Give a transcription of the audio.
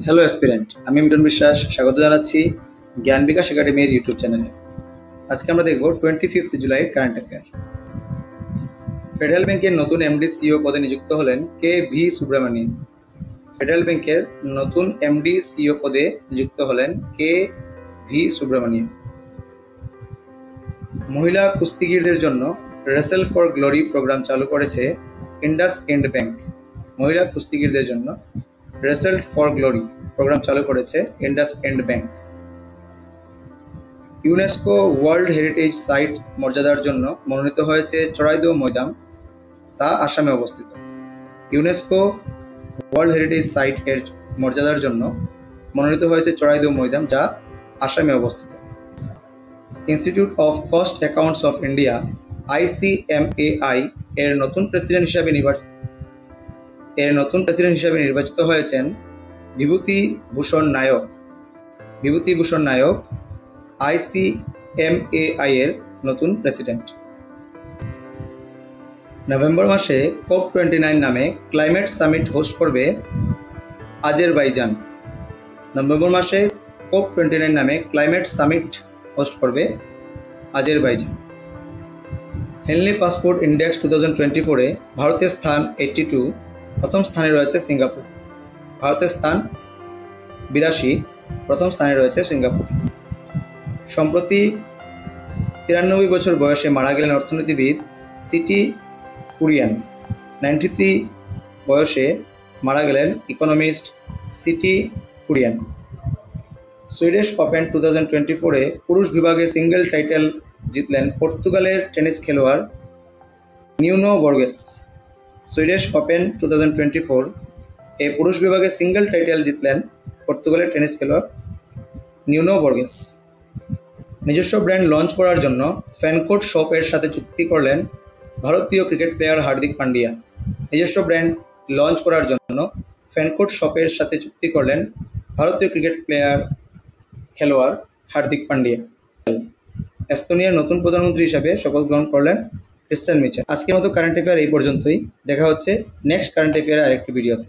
Hello aspirant, আমি মিটন বিশ্বাস স্বাগত জানাচ্ছি জ্ঞান বিকাশ একাডেমির ইউটিউব চ্যানেলে। আজকে আমরা দেখব 25 জুলাই কারেন্ট অ্যাফেয়ার। ফেডারেল ব্যাংকের নতুন এমডি সিইও পদে নিযুক্ত হলেন কে ভি সুব্রমণিয়ান। ফেডারেল ব্যাংকের নতুন এমডি সিইও পদে নিযুক্ত হলেন কে ভি সুব্রমণিয়ান। মহিলা কুস্তিগীরদের জন্য রেসেল ফর গ্লোরি প্রোগ্রাম চালু করেছে ইন্ডাসইন্ড ব্যাংক। মহিলা কুস্তিগীরদের জন্য রেসেল ফর গ্লোরি প্রোগ্রাম চালু করেছে IndusInd bank. UNESCO world heritage site মর্যাদার জন্য মনোনীত হয়েছে চড়াইদেও মৈদাম, তা আসামে অবস্থিত। ইউনেস্কো ওয়ার্ল্ড হেরিটেজ সাইট এর মর্যাদার জন্য মনোনীত হয়েছে চড়াইদেও মৈদাম, যা আসামে অবস্থিত। Institute of cost accounts of India ICMAI এর নতুন প্রেসিডেন্ট হিসাবে নির্বাচিত হয়েছেন বিভূতি ভূষণ নায়ক। বিভূতি ভূষণ নায়ক ICMAI এর নতুন প্রেসিডেন্ট। নভেম্বর মাসে COP29 নামে ক্লাইমেট সামিট হোস্ট করবে আজেরবাইজান। নভেম্বর মাসে COP29 নামে ক্লাইমেট সামিট হোস্ট করবে আজেরবাইজান। হেনলি পাসপোর্ট ইন্ডেক্স 2024-এ ভারতের স্থান 82, প্রথম স্থানে রয়েছে সিঙ্গাপুর। ভারতের স্থান 82, প্রথম স্থানে রয়েছে সিঙ্গাপুর। সম্প্রতি 93 বছর বয়সে মারা গেলেন অর্থনীতিবিদ সিটি কুরিয়ান। 93 বয়সে মারা গেলেন economist C T Kurian. Swedish open 2024-এ পুরুষ বিভাগে সিঙ্গেল টাইটেল জিতলেন পর্তুগালের টেনিস খেলোয়াড় নিউনো বর্গেস। সুইডিশ ওপেন 2024 পুরুষ বিভাগে সিঙ্গেল টাইটেল জিতলেন পর্তুগালের টেনিস খেলোয়াড় নিউনো বর্গেস। নিজস্ব ব্র্যান্ড লঞ্চ করার জন্য ফ্যানকোড শপ এর সাথে চুক্তি করলেন ভারতীয় ক্রিকেট প্লেয়ার হার্দিক পান্ডিয়া। নিজস্ব ব্র্যান্ড লঞ্চ করার জন্য ফ্যানকোড শপ এর সাথে চুক্তি করলেন ভারতীয় ক্রিকেট খেলোয়াড় হার্দিক পান্ডিয়া। এস্তোনিয়ার নতুন প্রধানমন্ত্রী হিসাবে শপথ গ্রহণ করলেন ক্রিস্টিয়ান মিচেল। আজকের মতো কারেন্ট অ্যাফেয়ার এই পর্যন্তই। দেখা হচ্ছে নেক্সট কারেন্ট অ্যাফেয়ারের আরেকটি ভিডিওতে।